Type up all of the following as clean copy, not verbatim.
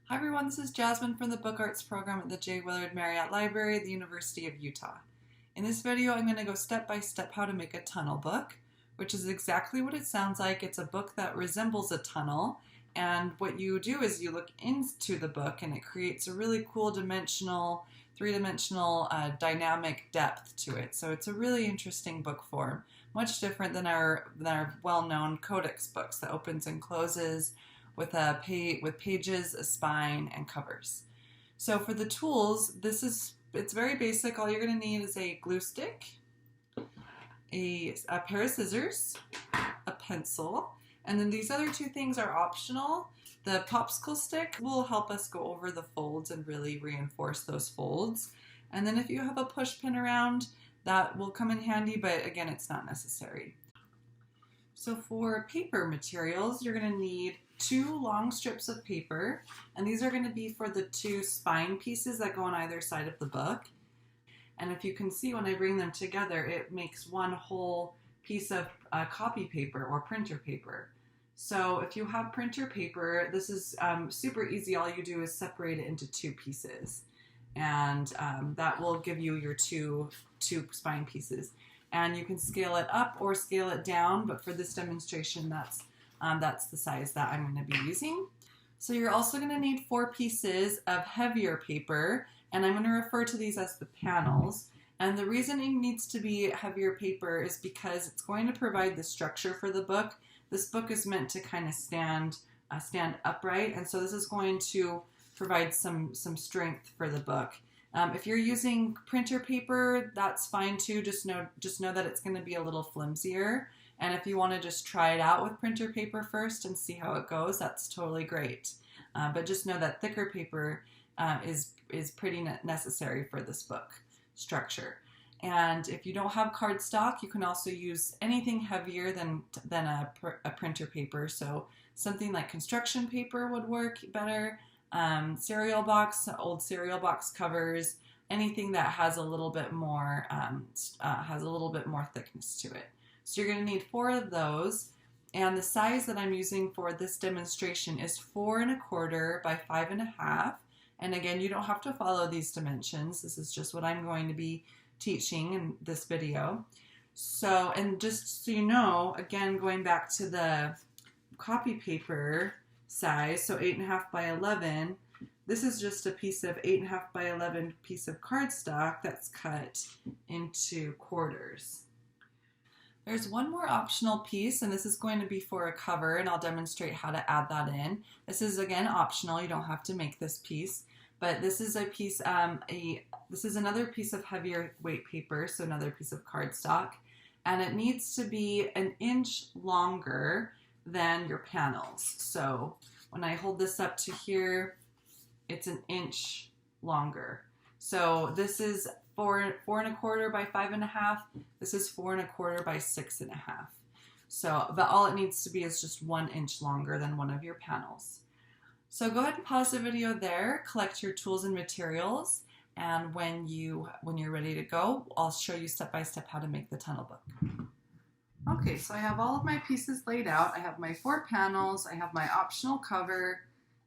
Hi everyone, this is Jasmine from the Book Arts program at the J. Willard Marriott Library at the University of Utah. In this video, I'm going to go step by step how to make a tunnel book, which is exactly what it sounds like. It's a book that resembles a tunnel, and what you do is you look into the book and it creates a really cool three-dimensional dynamic depth to it. So it's a really interesting book form, much different than our well-known codex books that opens and closes with pages, a spine, and covers. So for the tools, it's very basic. All you're going to need is a glue stick, a pair of scissors, a pencil, and then these other two things are optional. The popsicle stick will help us go over the folds and really reinforce those folds. And then if you have a push pin around, that will come in handy, but again, it's not necessary. So for paper materials, you're going to need 2 long strips of paper, and these are going to be for the 2 spine pieces that go on either side of the book. And if you can see, when I bring them together, it makes one whole piece of copy paper or printer paper. So if you have printer paper, this is super easy. All you do is separate it into 2 pieces, and that will give you your two spine pieces. And you can scale it up or scale it down, but for this demonstration, that's the size that I'm going to be using. So you're also going to need 4 pieces of heavier paper, and I'm going to refer to these as the panels. And the reason it needs to be heavier paper is because it's going to provide the structure for the book. This book is meant to kind of stand upright, and so this is going to provide some strength for the book. If you're using printer paper, that's fine too. Just know that it's going to be a little flimsier. And if you want to just try it out with printer paper first and see how it goes, that's totally great. But just know that thicker paper is pretty necessary for this book structure. And if you don't have cardstock, you can also use anything heavier than a printer paper. So something like construction paper would work better. Old cereal box covers, anything that has a little bit more thickness to it. So you're going to need 4 of those, and the size that I'm using for this demonstration is 4 1/4 by 5 1/2. And again, you don't have to follow these dimensions. This is just what I'm going to be teaching in this video. So, and just so you know, again, going back to the copy paper size, so 8 1/2 by 11, this is just a piece of 8 1/2 by 11 piece of cardstock that's cut into quarters. There's one more optional piece, and this is going to be for a cover, and I'll demonstrate how to add that in. This is, again, optional. You don't have to make this piece, but this is this is another piece of heavier weight paper, so another piece of cardstock, and it needs to be 1 inch longer than your panels. So when I hold this up to here, it's 1 inch longer. So this is 4 1/4 by 5 1/2. This is 4 1/4 by 6 1/2. So, but all it needs to be is just 1 inch longer than one of your panels. So go ahead and pause the video there, collect your tools and materials, and when you're ready to go, I'll show you step by step how to make the tunnel book. Okay, so I have all of my pieces laid out. I have my 4 panels, I have my optional cover,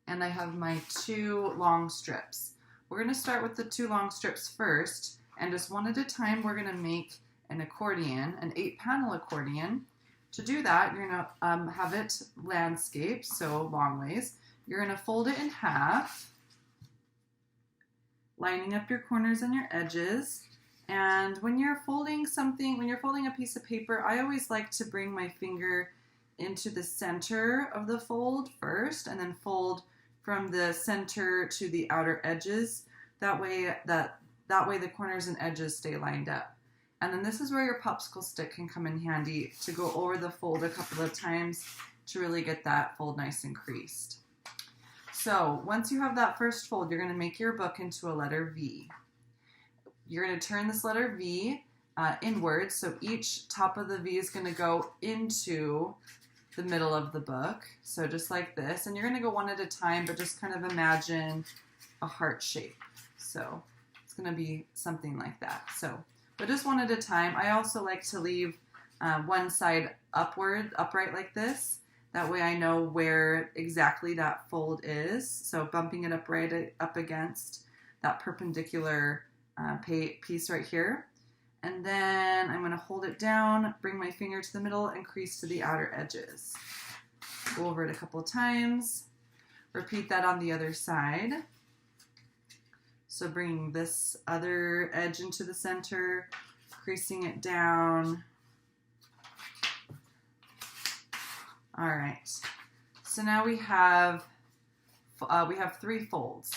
and I have my 2 long strips. We're going to start with the 2 long strips first, and just one at a time we're going to make an accordion, an 8-panel accordion. To do that, you're going to have it landscape, so long ways. You're going to fold it in half, lining up your corners and your edges. And when you're folding a piece of paper, I always like to bring my finger into the center of the fold first, and then fold from the center to the outer edges. That way the corners and edges stay lined up. And then this is where your popsicle stick can come in handy to go over the fold a couple of times to really get that fold nice and creased. So once you have that first fold, you're going to make your book into a letter V. You're going to turn this letter V inwards, so each top of the V is going to go into the middle of the book, so just like this. And you're going to go one at a time, but just kind of imagine a heart shape. So it's going to be something like that. So, but just one at a time. I also like to leave one side upright like this, That way I know where exactly that fold is. So bumping it up right up against that perpendicular piece right here. And then I'm going to hold it down, bring my finger to the middle, and crease to the outer edges. Go over it a couple of times. Repeat that on the other side. So bringing this other edge into the center, creasing it down. All right. So now we have 3 folds.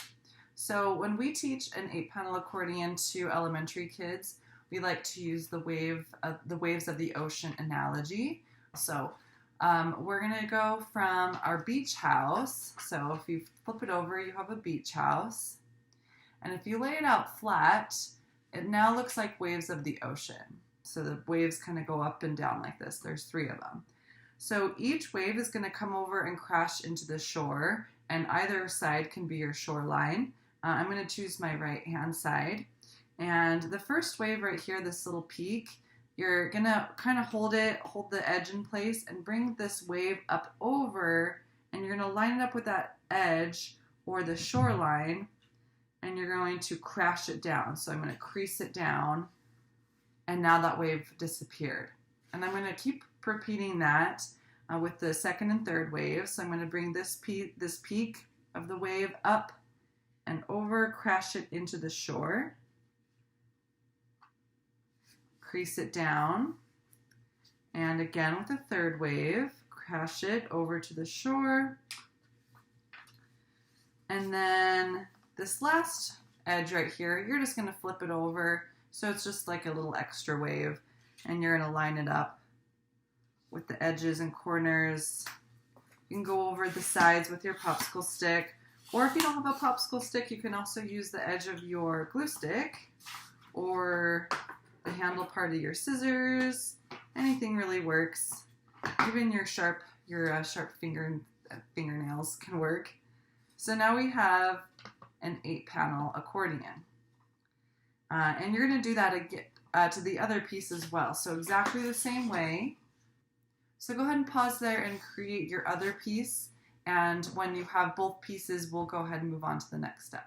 So when we teach an 8-panel accordion to elementary kids, we like to use the waves of the ocean analogy. So we're going to go from our beach house. So if you flip it over, you have a beach house. And if you lay it out flat, it now looks like waves of the ocean. So the waves kind of go up and down like this. There's 3 of them. So each wave is going to come over and crash into the shore, and either side can be your shoreline. I'm going to choose my right hand side. And the first wave right here, this little peak, you're going to kind of hold the edge in place and bring this wave up over, and you're going to line it up with that edge or the shoreline, and you're going to crash it down. So I'm going to crease it down, and now that wave disappeared. And I'm going to keep repeating that with the second and third wave. So I'm going to bring this peak of the wave up and over, crash it into the shore, crease it down, and again with the third wave, crash it over to the shore, and then this last edge right here, you're just going to flip it over, so it's just like a little extra wave, and you're going to line it up with the edges and corners. You can go over the sides with your popsicle stick, or if you don't have a popsicle stick, you can also use the edge of your glue stick or the handle part of your scissors. Anything really works. Even your sharp fingernails can work. So now we have an 8-panel accordion. And you're going to do that again to the other piece as well. So exactly the same way. So go ahead and pause there and create your other piece. And when you have both pieces, we'll go ahead and move on to the next step.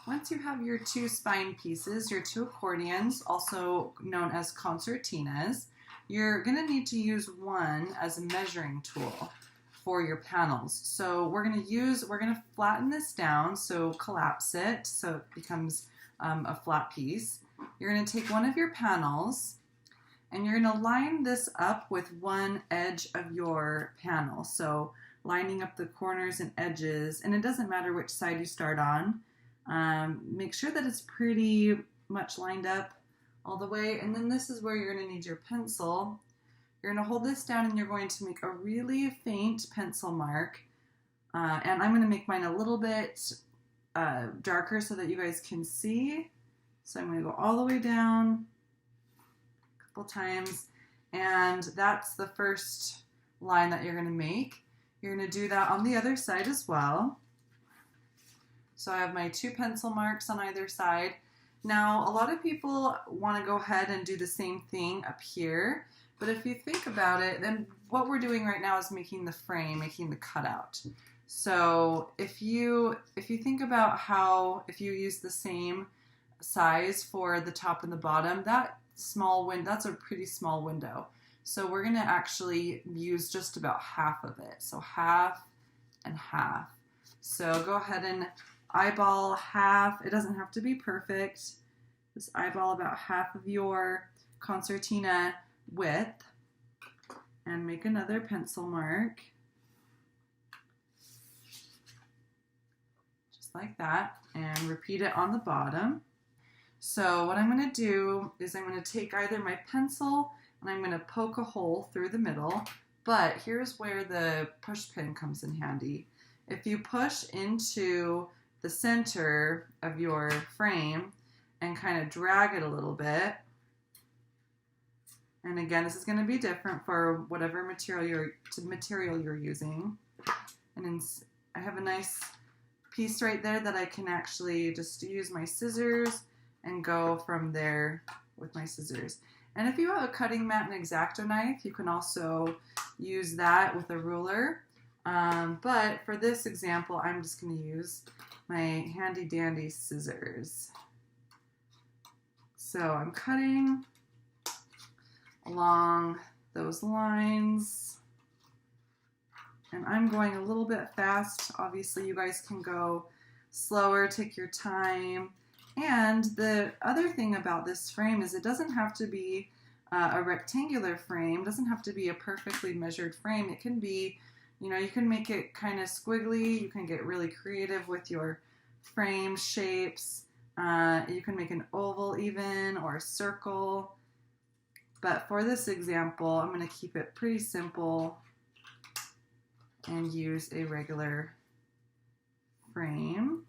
Once you have your 2 spine pieces, your 2 accordions, also known as concertinas, you're going to need to use one as a measuring tool for your panels. So we're going to flatten this down, so collapse it so it becomes a flat piece. You're going to take one of your panels and you're going to line this up with one edge of your panel. So lining up the corners and edges, and it doesn't matter which side you start on. Make sure that it's pretty much lined up all the way, and then this is where you're going to need your pencil. You're going to hold this down and you're going to make a really faint pencil mark, and I'm going to make mine a little bit darker so that you guys can see. So I'm going to go all the way down a couple times, and that's the first line that you're going to make. You're going to do that on the other side as well. So I have my 2 pencil marks on either side. Now, a lot of people want to go ahead and do the same thing up here, but if you think about it, then what we're doing right now is making the frame, making the cutout. So if you think about how, if you use the same size for the top and the bottom, that's a pretty small window. So we're going to actually use just about half of it. So half and half. So go ahead and eyeball half. It doesn't have to be perfect. Just eyeball about half of your concertina width and make another pencil mark. Just like that, and repeat it on the bottom. So what I'm going to do is I'm going to take either my pencil and I'm going to poke a hole through the middle, but here's where the push pin comes in handy. If you push into the center of your frame and kind of drag it a little bit, and again, this is going to be different for whatever material you're using. And then I have a nice piece right there that I can actually just use my scissors and go from there with my scissors. And if you have a cutting mat and X-Acto knife, you can also use that with a ruler. But for this example, I'm just going to use my handy dandy scissors. So I'm cutting along those lines, and I'm going a little bit fast. Obviously, you guys can go slower, take your time. And the other thing about this frame is it doesn't have to be a rectangular frame, doesn't have to be a perfectly measured frame. It can be, you know, you can make it kind of squiggly. You can get really creative with your frame shapes. You can make an oval even, or a circle. But for this example, I'm going to keep it pretty simple and use a regular frame.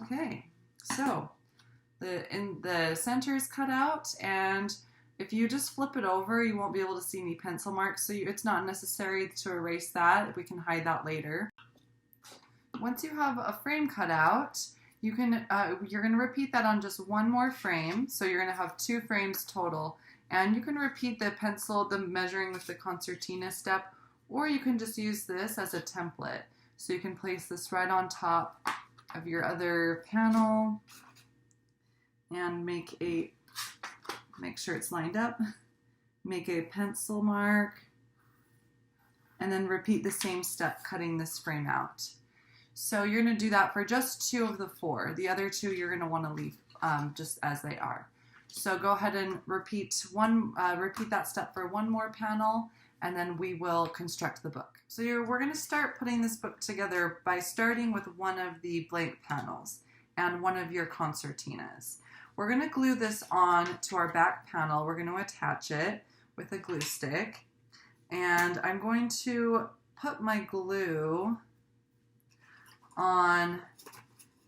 Okay, so the center is cut out, and if you just flip it over, you won't be able to see any pencil marks, so it's not necessary to erase that. We can hide that later. Once you have a frame cut out, you're going to repeat that on just one more frame, so you're going to have 2 frames total. And you can repeat the measuring with the concertina step, or you can just use this as a template. So you can place this right on top of your other panel and make sure it's lined up, make a pencil mark, and then repeat the same step cutting this frame out. So you're going to do that for just 2 of the 4. The other 2 you're going to want to leave just as they are. So go ahead and repeat that step for one more panel, and then we will construct the book. So we're going to start putting this book together by starting with one of the blank panels and one of your concertinas. We're going to glue this on to our back panel. We're going to attach it with a glue stick, and I'm going to put my glue on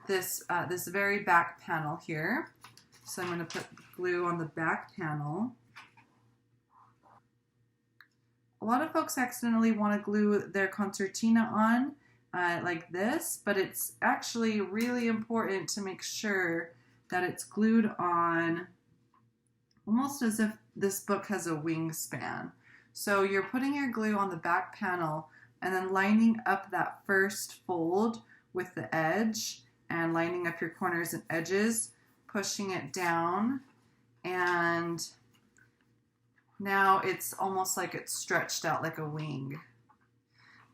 this very back panel here. So I'm going to put glue on the back panel. A lot of folks accidentally want to glue their concertina on like this, but it's actually really important to make sure that it's glued on almost as if this book has a wingspan. So you're putting your glue on the back panel and then lining up that first fold with the edge and lining up your corners and edges, pushing it down, and now it's almost like it's stretched out like a wing.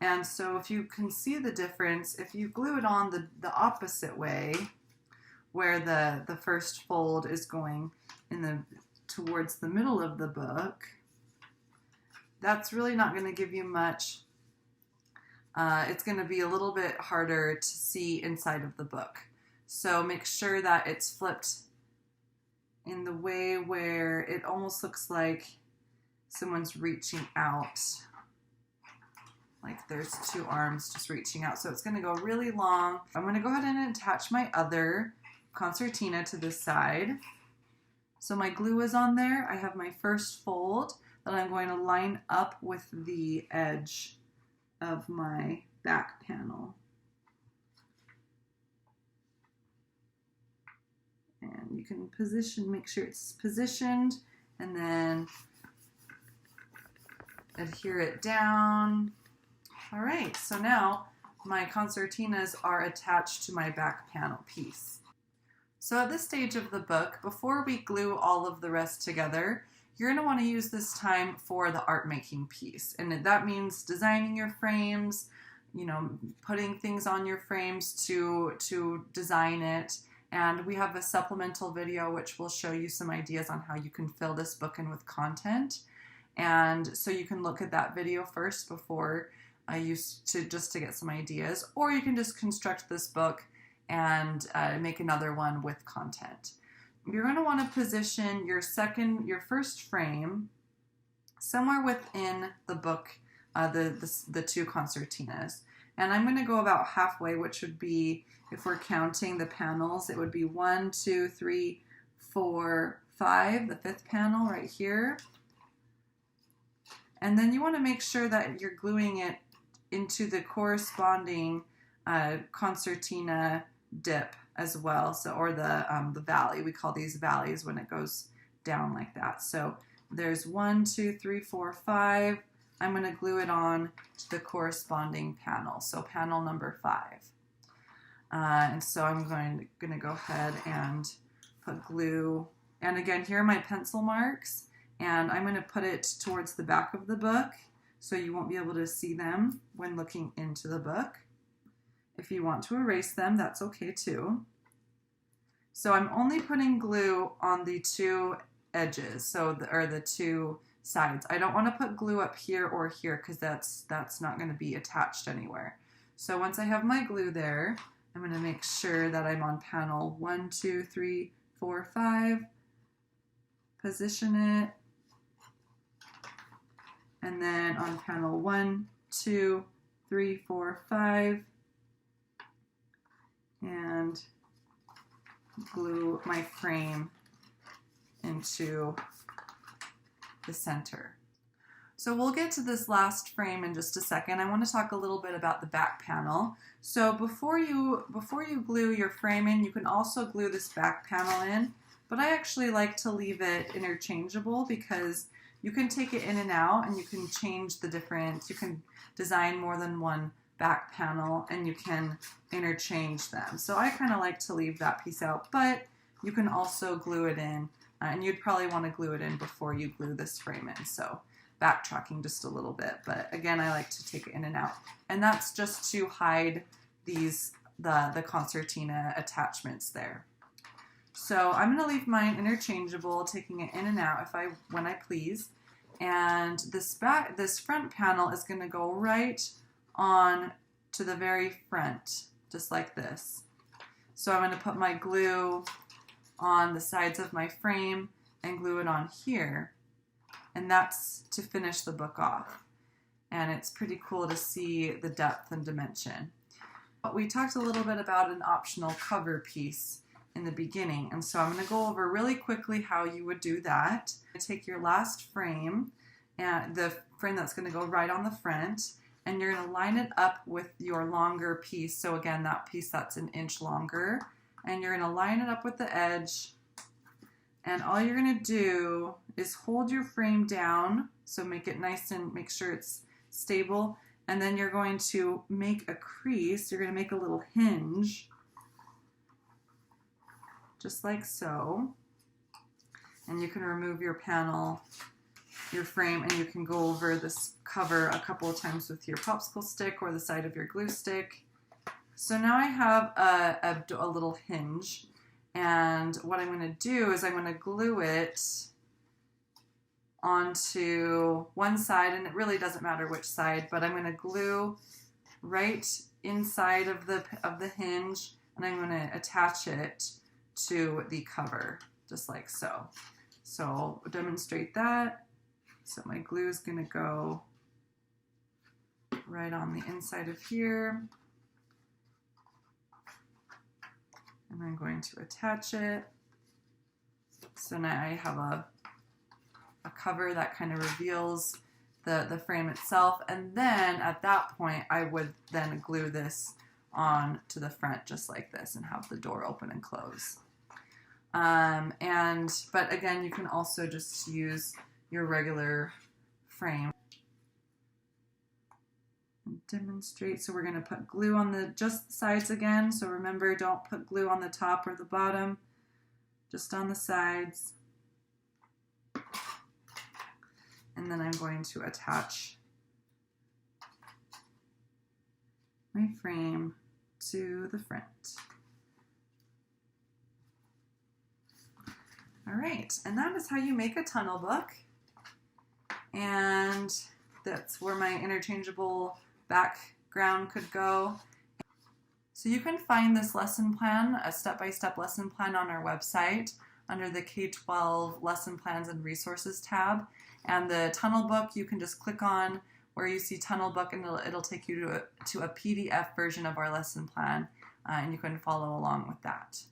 And so if you can see the difference, if you glue it on the opposite way, where the first fold is going towards the middle of the book, that's really not going to give you much. It's going to be a little bit harder to see inside of the book. So make sure that it's flipped in the way where it almost looks like someone's reaching out. Like there's 2 arms just reaching out. So it's going to go really long. I'm going to go ahead and attach my other concertina to this side. So my glue is on there. I have my first fold that I'm going to line up with the edge of my back panel. And you can make sure it's positioned, and then adhere it down. All right, so now my concertinas are attached to my back panel piece. So at this stage of the book, before we glue all of the rest together, you're going to want to use this time for the art making piece. And that means designing your frames, you know, putting things on your frames to design it. And we have a supplemental video which will show you some ideas on how you can fill this book in with content. And so you can look at that video first before just to get some ideas, or you can just construct this book and make another one with content. You're going to want to position your first frame somewhere within the book, the 2 concertinas. And I'm going to go about halfway, which would be, if we're counting the panels, it would be 1, 2, 3, 4, 5, the 5th panel right here. And then you want to make sure that you're gluing it into the corresponding concertina dip as well. So, or the valley. We call these valleys when it goes down like that. So there's 1, 2, 3, 4, 5. I'm going to glue it on to the corresponding panel. So panel number 5. And so I'm going to go ahead and put glue. And again, here are my pencil marks. And I'm going to put it towards the back of the book so you won't be able to see them when looking into the book. If you want to erase them, that's okay too. So I'm only putting glue on the 2 edges, so the 2 sides. I don't want to put glue up here or here because that's not going to be attached anywhere. So once I have my glue there, I'm going to make sure that I'm on panel 1, 2, 3, 4, 5. Position it. And then on panel 1, 2, 3, 4, 5. And glue my frame into the center. So we'll get to this last frame in just a second. I want to talk a little bit about the back panel. So before you glue your frame in, you can also glue this back panel in, but I actually like to leave it interchangeable because you can take it in and out and you can change the different, you can design more than one back panel and you can interchange them. So I kind of like to leave that piece out, but you can also glue it in, and you'd probably want to glue it in before you glue this frame in. So backtracking just a little bit, but again, I like to take it in and out. And that's just to hide the concertina attachments there. So I'm going to leave mine interchangeable, taking it in and out when I please. And this front panel is going to go right on to the very front, just like this. So I'm going to put my glue on the sides of my frame and glue it on here. And that's to finish the book off. And it's pretty cool to see the depth and dimension. But we talked a little bit about an optional cover piece in the beginning. And so I'm going to go over really quickly how you would do that. Take your last frame, and the frame that's going to go right on the front, and you're going to line it up with your longer piece. So again, that piece that's an inch longer, and you're going to line it up with the edge. And all you're going to do is hold your frame down, so make it nice and make sure it's stable. And then you're going to make a crease. You're going to make a little hinge, just like so. And you can remove your panel, your frame, and you can go over this cover a couple of times with your popsicle stick or the side of your glue stick. So now I have a little hinge, and what I'm going to do is I'm going to glue it onto one side, and it really doesn't matter which side, but I'm going to glue right inside of the hinge, and I'm going to attach it to the cover, just like so. So I'll demonstrate that. So my glue is going to go right on the inside of here. And I'm going to attach it. So now I have a cover that kind of reveals the frame itself. And then at that point, I would then glue this on to the front just like this and have the door open and close. But again, you can also just use your regular frame. Demonstrate. So we're going to put glue on just the sides again. So remember, don't put glue on the top or the bottom, just on the sides. And then I'm going to attach my frame to the front. All right, and that is how you make a tunnel book. And that's where my interchangeable background could go. So you can find this lesson plan, a step-by-step lesson plan, on our website under the K-12 Lesson Plans and Resources tab. And the tunnel book, you can just click on where you see tunnel book, and it'll take you to a PDF version of our lesson plan, and you can follow along with that.